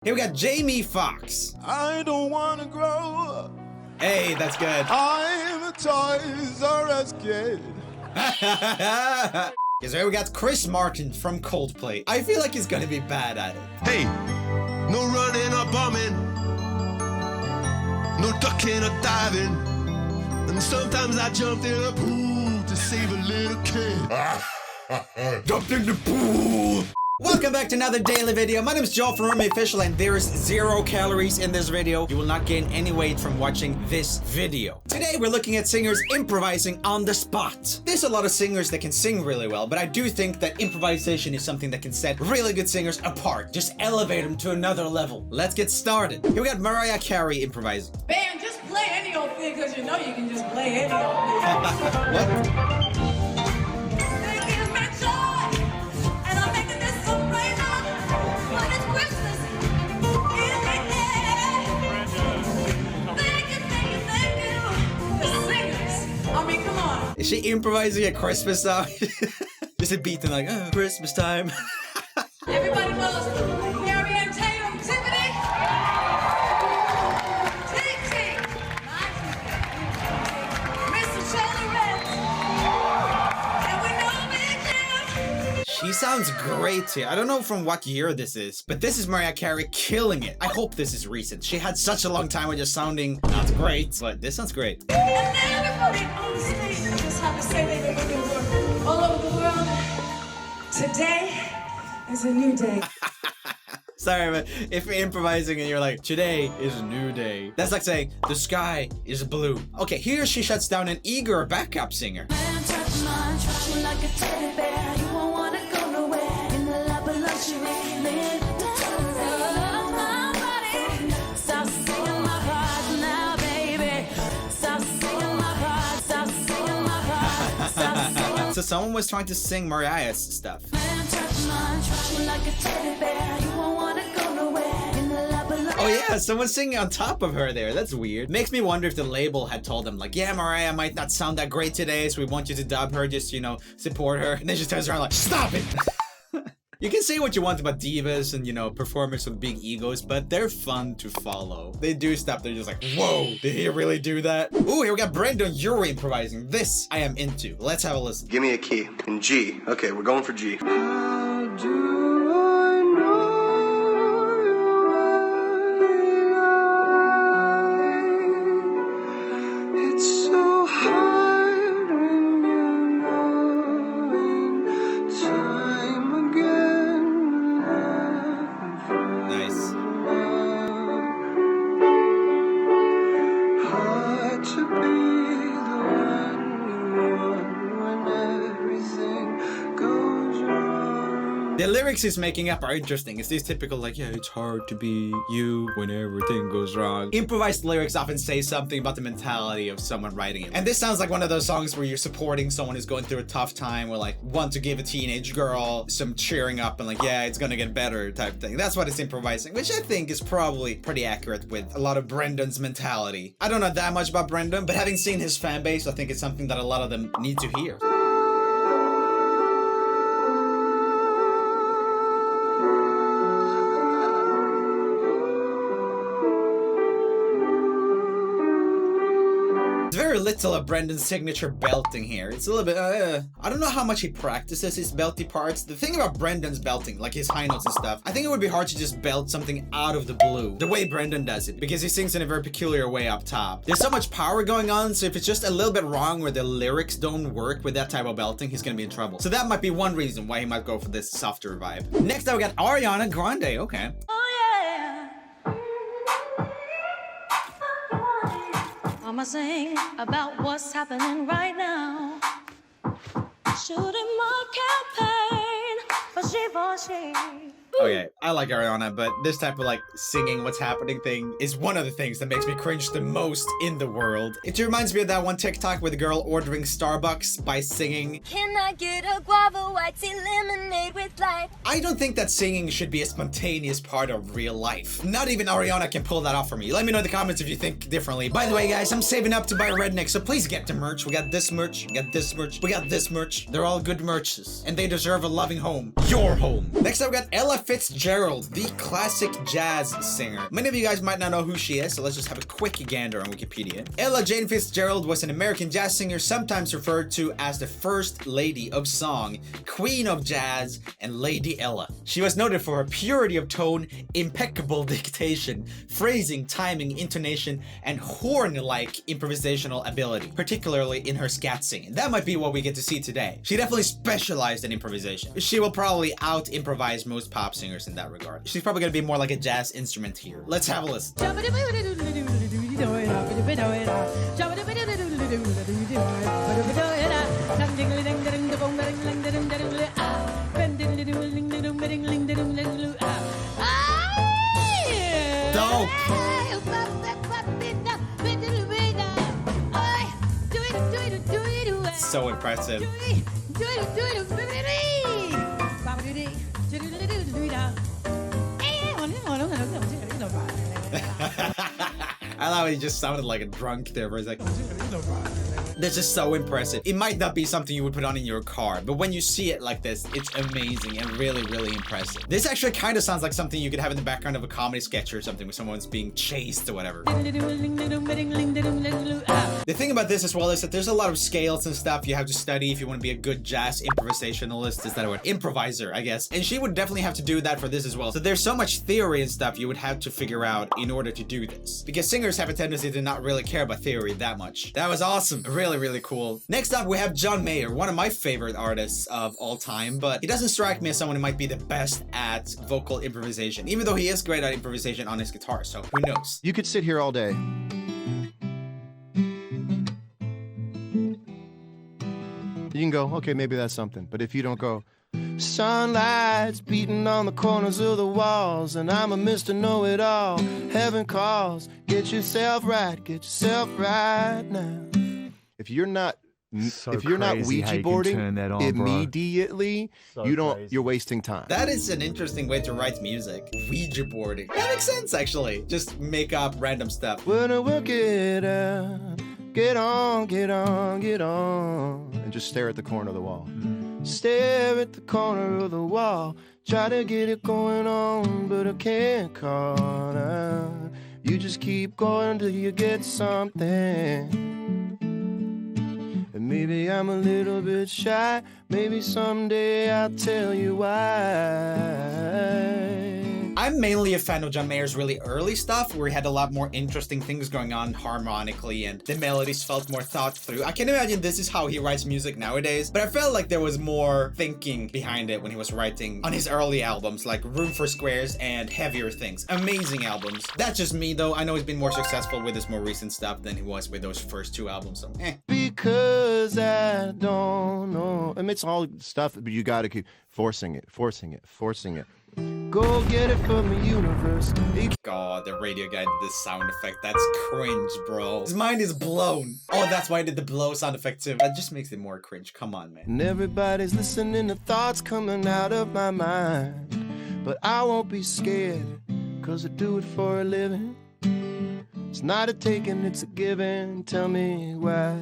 Here we got Jamie Foxx. I don't wanna grow up. Hey, that's good. I'm a Toys R Us kid. Yes, here we got Chris Martin from Coldplay. I feel like he's gonna be bad at it. Hey, no running or bombing, no ducking or diving, and sometimes I jumped in a pool to save a little kid. Jumped in the pool! Welcome back to another daily video. My name is Joel from Remy Official, and there is 0 calories in this video. You will not gain any weight from watching this video. Today we're looking at singers improvising on the spot. There's a lot of singers that can sing really well, but I do think that improvisation is something that can set really good singers apart. Just elevate them to another level. Let's get started. Here we got Mariah Carey improvising. Bam, just play any old thing because you know you can just play any old thing. What? Is she improvising a Christmas song? Just a beat and like, oh, Christmas time. Everybody knows Marianne Tatum, Tiffany. Ting, Mr. Charlie Red. And we know Big Jim. She sounds great here. I don't know from what year this is, but this is Mariah Carey killing it. I hope this is recent. She had such a long time with just sounding not great, but this sounds great. And everybody on the stage. Have to say they live all over the world. Today is a new day. Sorry, but if you're improvising and you're like, today is a new day, that's like saying the sky is blue. Okay, here she shuts down an eager backup singer. So someone was trying to sing Mariah's stuff. Oh yeah, someone's singing on top of her there. That's weird. Makes me wonder if the label had told them like, yeah, Mariah might not sound that great today, so we want you to dub her, just, you know, support her. And then she turns around like, stop it! You can say what you want about divas and, you know, performers with big egos, but they're fun to follow. They do stuff, they're just like, whoa, did he really do that? Ooh, here we got Brendon Urie improvising. This I am into. Let's have a listen. Give me a key in G. Okay, we're going for G. The lyrics he's making up are interesting. It's these typical like, yeah, it's hard to be you when everything goes wrong. Improvised lyrics often say something about the mentality of someone writing it. And this sounds like one of those songs where you're supporting someone who's going through a tough time, or like want to give a teenage girl some cheering up and like, yeah, it's gonna get better type thing. That's what it's improvising, which I think is probably pretty accurate with a lot of Brendon's mentality. I don't know that much about Brendon, but having seen his fan base, I think it's something that a lot of them need to hear. Very little of Brendon's signature belting here. It's a little bit, I don't know how much he practices his belty parts. The thing about Brendon's belting, like his high notes and stuff, I think it would be hard to just belt something out of the blue, the way Brendon does it, because he sings in a very peculiar way up top. There's so much power going on, so if it's just a little bit wrong where the lyrics don't work with that type of belting, he's gonna be in trouble. So that might be one reason why he might go for this softer vibe. Next up, we got Ariana Grande, okay. I'ma sing about what's happening right now. Shooting my campaign for she. Okay, I like Ariana, but this type of like singing what's happening thing is one of the things that makes me cringe the most in the world. It reminds me of that one TikTok with a girl ordering Starbucks by singing, "Can I get a guava white tea lemonade with light?" I don't think that singing should be a spontaneous part of real life. Not even Ariana can pull that off for me. Let me know in the comments if you think differently. By the way, guys, I'm saving up to buy Redneck, so please get the merch. We got this merch, we got this merch, we got this merch. They're all good merches, and they deserve a loving home. Your home. Next up, we got Ella Ella Fitzgerald, the classic jazz singer. Many of you guys might not know who she is, so let's just have a quick gander on Wikipedia. Ella Jane Fitzgerald was an American jazz singer, sometimes referred to as the First Lady of Song, Queen of Jazz, and Lady Ella. She was noted for her purity of tone, impeccable dictation, phrasing, timing, intonation, and horn-like improvisational ability, particularly in her scat singing. That might be what we get to see today. She definitely specialized in improvisation. She will probably out-improvise most pop singers in that regard. She's probably gonna be more like a jazz instrument here. Let's have a listen. Dope! So impressive. I thought he just sounded like a drunk there for a second. This is so impressive. It might not be something you would put on in your car, but when you see it like this, it's amazing and really, really impressive. This actually kind of sounds like something you could have in the background of a comedy sketch or something where someone's being chased or whatever. The thing about this as well is that there's a lot of scales and stuff you have to study if you want to be a good jazz improvisationalist. Is that a word? Improviser, I guess. And she would definitely have to do that for this as well. So there's so much theory and stuff you would have to figure out in order to do this. Because singers have a tendency to not really care about theory that much. That was awesome. Really, really cool. Next up, we have John Mayer, one of my favorite artists of all time, but he doesn't strike me as someone who might be the best at vocal improvisation, even though he is great at improvisation on his guitar, so who knows? You could sit here all day. You can go, okay, maybe that's something. But if you don't go, sunlight's beating on the corners of the walls, and I'm a Mr. Know-It-All. Heaven calls, get yourself right now. If you're not Ouija boarding immediately, you're wasting time. That is an interesting way to write music. Ouija boarding. That makes sense, actually. Just make up random stuff. When I work it out, get on, and just stare at the corner of the wall. Stare at the corner of the wall. Try to get it going on, but I can't call out. You just keep going till you get something. And maybe I'm a little bit shy. Maybe someday I'll tell you why. I'm mainly a fan of John Mayer's really early stuff, where he had a lot more interesting things going on harmonically, and the melodies felt more thought through. I can imagine this is how he writes music nowadays, but I felt like there was more thinking behind it when he was writing on his early albums, like Room for Squares and Heavier Things. Amazing albums. That's just me, though. I know he's been more successful with his more recent stuff than he was with those first two albums, so Because I don't know. I mean, it's all stuff, but you gotta keep forcing it. Go get it from the universe. God, the radio guy did this sound effect. That's cringe, bro. His mind is blown. Oh, that's why I did the blow sound effect too. That just makes it more cringe. Come on, man. And everybody's listening to thoughts coming out of my mind. But I won't be scared, 'cause I do it for a living. It's not a taking, it's a giving. Tell me why.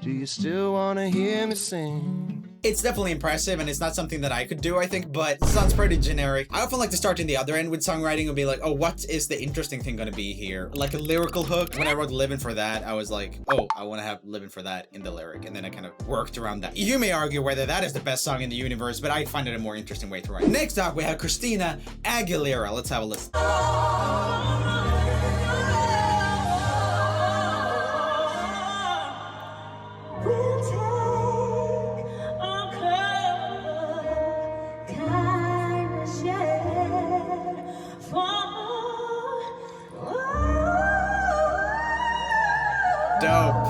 Do you still wanna hear me sing? It's definitely impressive, and it's not something that I could do, I think, but it sounds pretty generic. I often like to start in the other end with songwriting and be like, oh, what is the interesting thing gonna be here? Like a lyrical hook. When I wrote Living for That, I was like, oh, I wanna have Living for That in the lyric, and then I kind of worked around that. You may argue whether that is the best song in the universe, but I find it a more interesting way to write. Next up, we have Christina Aguilera. Let's have a listen. Dope.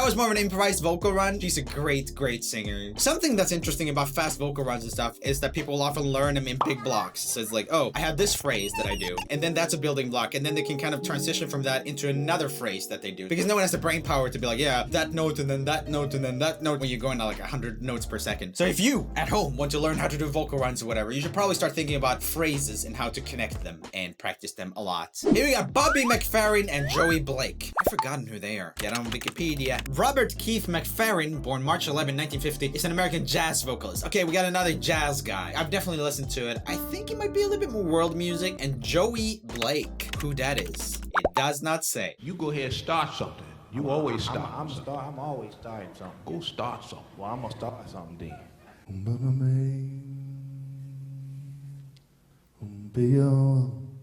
that was more of an improvised vocal run. She's a great, great singer. Something that's interesting about fast vocal runs and stuff is that people often learn them in big blocks. So it's like, oh, I have this phrase that I do, and then that's a building block, and then they can kind of transition from that into another phrase that they do. Because no one has the brain power to be like, yeah, that note, and then that note, and then that note, when you're going at like 100 notes per second. So if you, at home, want to learn how to do vocal runs or whatever, you should probably start thinking about phrases and how to connect them and practice them a lot. Here we got Bobby McFerrin and Joey Blake. I've forgotten who they are. Get on Wikipedia. Robert Keith McFerrin, born March 11, 1950, is an American jazz vocalist. Okay, we got another jazz guy. I've definitely listened to it. I think it might be a little bit more world music. And Joey Blake, who that is, it does not say. You go ahead and start something. You always start. I'm always starting something. Go start something. Well, I'm gonna start something then.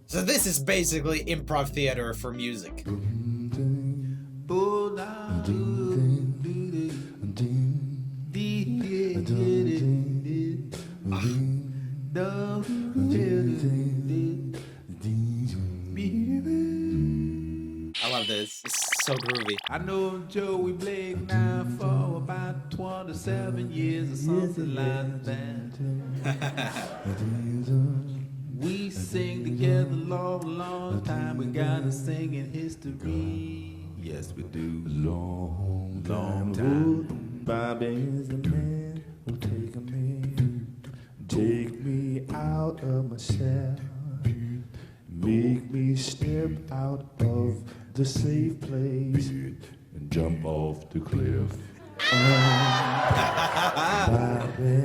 So this is basically improv theater for music. I love this. It's so groovy. I know Joey Blake now for about 27 years or something like that. We sing together long, long time. We got a singing history. Yes, we do. Long time. Bobby's the man who take me out of my shell. Make me step out of the safe place and jump off the cliff. Bobby,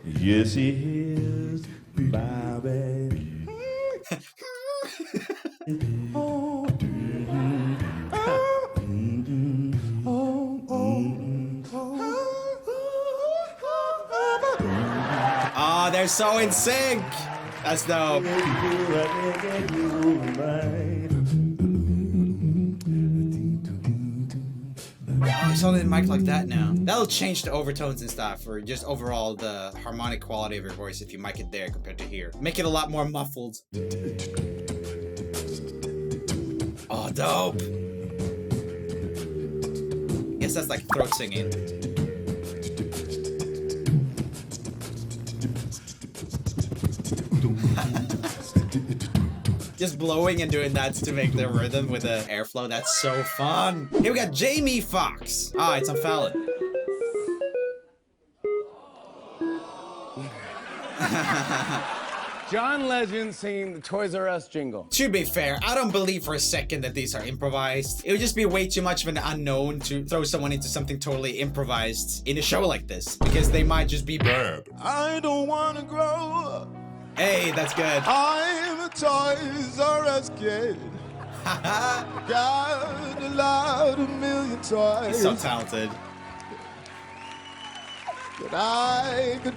yes he is, Bobby. Oh, they're so in sync. That's dope. Oh, he's holding the mic like that now. That'll change the overtones and stuff, or just overall the harmonic quality of your voice if you mic it there compared to here. Make it a lot more muffled. Oh, dope. Guess that's like throat singing. Just blowing and doing that to make the rhythm with the airflow. That's so fun. Here we got Jamie Foxx. Ah, it's on Fallon. John Legend singing the Toys R Us jingle. To be fair, I don't believe for a second that these are improvised. It would just be way too much of an unknown to throw someone into something totally improvised in a show like this, because they might just be bad. I don't want to grow up. Hey, that's good. I'm a Toys R Us kid. Got a lot of million toys. He's so talented. That I could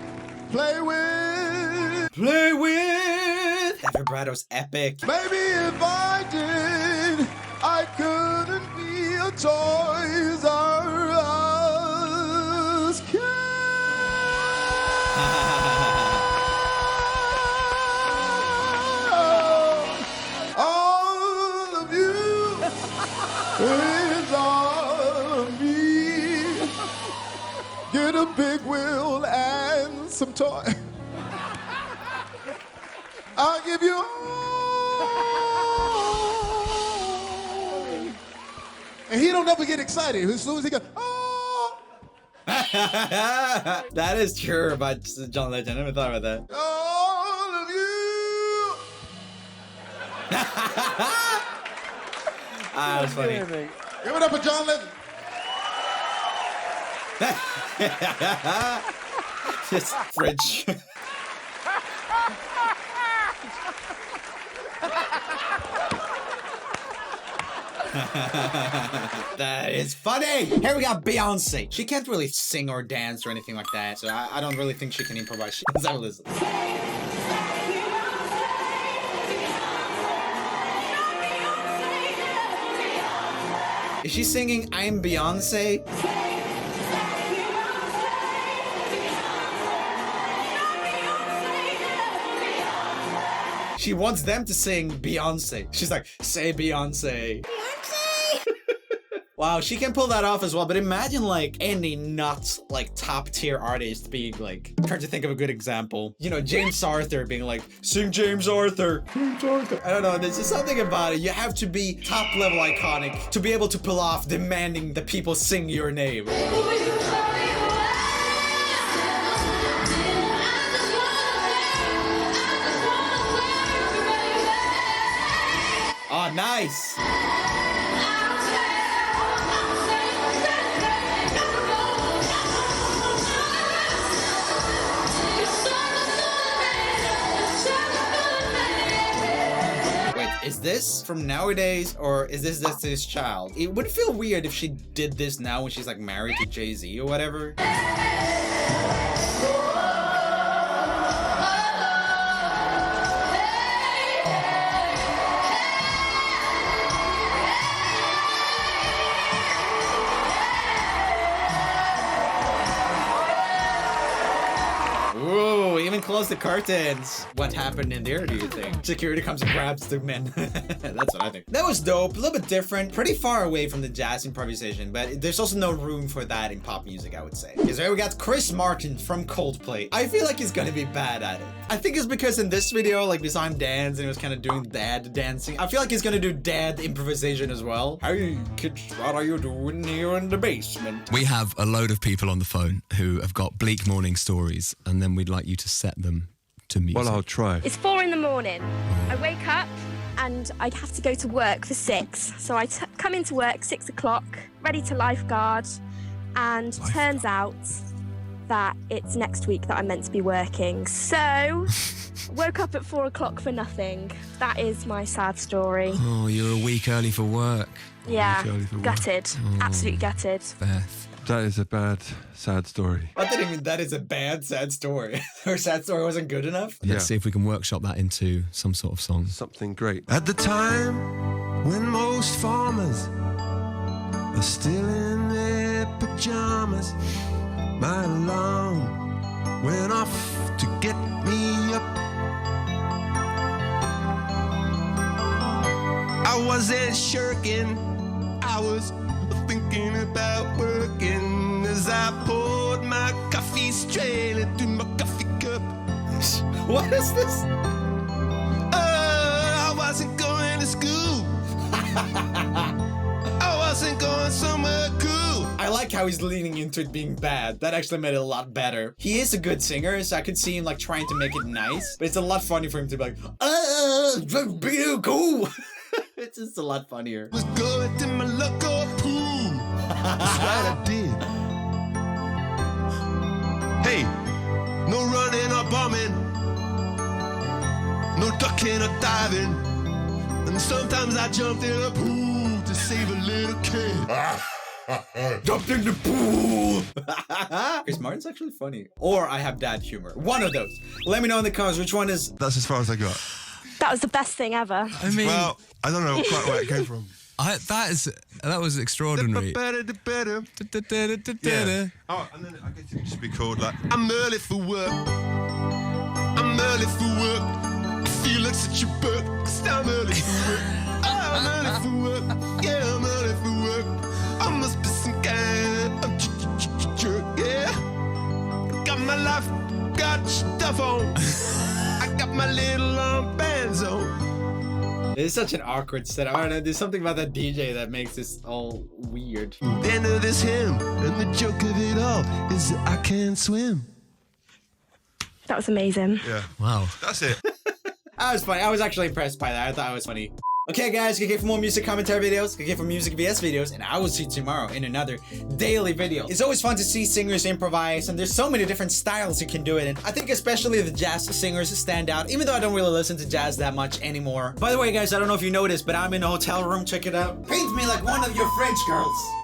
play with. Play with. That vibrato's epic. Maybe if I did, I couldn't be a Toys R Us kid. All of you is all of me. Get a big wheel and some toy. I'll give you all. And he don't ever get excited. As soon as he goes, oh. That is true about John Legend. I never thought about that. All of you. Ah, that's funny. Give it up for John Legend. Just fridge. That is funny. Here we got Beyonce. She can't really sing or dance or anything like that, so I don't really think she can improvise. Let's have a listen. Is she singing I'm Beyonce? She wants them to sing Beyonce. She's like, say Beyonce. Wow, she can pull that off as well, but imagine like any not like top tier artist being like, I'm trying to think of a good example. You know, James Arthur being like, sing James Arthur. James Arthur. I don't know, there's just something about it. You have to be top level iconic to be able to pull off demanding that people sing your name. Oh, nice. Is this from nowadays, or is this Destiny's Child? It would feel weird if she did this now when she's like married to Jay-Z or whatever. Whoa, even close the curtains. What happened in there, do you think? Security comes and grabs the men. That's what I think. That was dope, a little bit different, pretty far away from the jazz improvisation, but there's also no room for that in pop music, I would say. Because there we got Chris Martin from Coldplay. I feel like he's gonna be bad at it. I think it's because in this video, like, besides him dance and he was kind of doing dad dancing, I feel like he's gonna do dad improvisation as well. Hey kids, what are you doing here in the basement? We have a load of people on the phone who have got bleak morning stories, and then we'd like you to set them to music. Well, I'll try. It's 4 in the morning. I wake up and I have to go to work for 6. So I come into work 6 o'clock, ready to lifeguard, and turns out that it's next week that I'm meant to be working. So woke up at 4 o'clock for nothing. That is my sad story. Oh, you're a week early for work. Yeah, gutted. Absolutely gutted. Beth. That is a bad, sad story. What did he mean? That is a bad, sad story. Her sad story wasn't good enough? Let's see if we can workshop that into some sort of song. Something great. At the time when most farmers are still in their pajamas, my alarm went off to get me up. I wasn't shirking, I was thinking about working as I poured my coffee straight into my coffee cup. What is this? I wasn't going to school. I wasn't going somewhere cool. I like how he's leaning into it being bad. That actually made it a lot better. He is a good singer, so I could see him like trying to make it nice, but it's a lot funny for him to be like, be cool. It's just a lot funnier. Was going to my local pool. That's what I did. Hey, no running or bombing, no ducking or diving, and sometimes I jumped in a pool to save a little kid. Jumped in the pool. Chris Martin's actually funny. Or I have dad humor. One of those. Let me know in the comments which one is. That's as far as I got. That was the best thing ever. I mean, well, I don't know quite where it came from. That was extraordinary. Yeah. Oh, and then I guess it would just be called like, I'm early for work. I'm early for work. I feel like such a buck, 'cause I'm early for work. I'm early for work. Yeah, I'm early for work. I must be some kind of jerk. Yeah. Got my life, got stuff on. I got my little bands on. It's such an awkward setup. I don't know, there's something about that DJ that makes this all weird. The end of this hymn, and the joke of it all is that I can't swim. That was amazing. yeah. Wow. That's it. That was funny. I was actually impressed by that. I thought it was funny. Okay guys, click here for more music commentary videos, click here for music VS videos, and I will see you tomorrow in another daily video. It's always fun to see singers improvise, and there's so many different styles you can do it in. I think especially the jazz singers stand out, even though I don't really listen to jazz that much anymore. By the way guys, I don't know if you noticed, but I'm in a hotel room, check it out. Paint me like one of your French girls.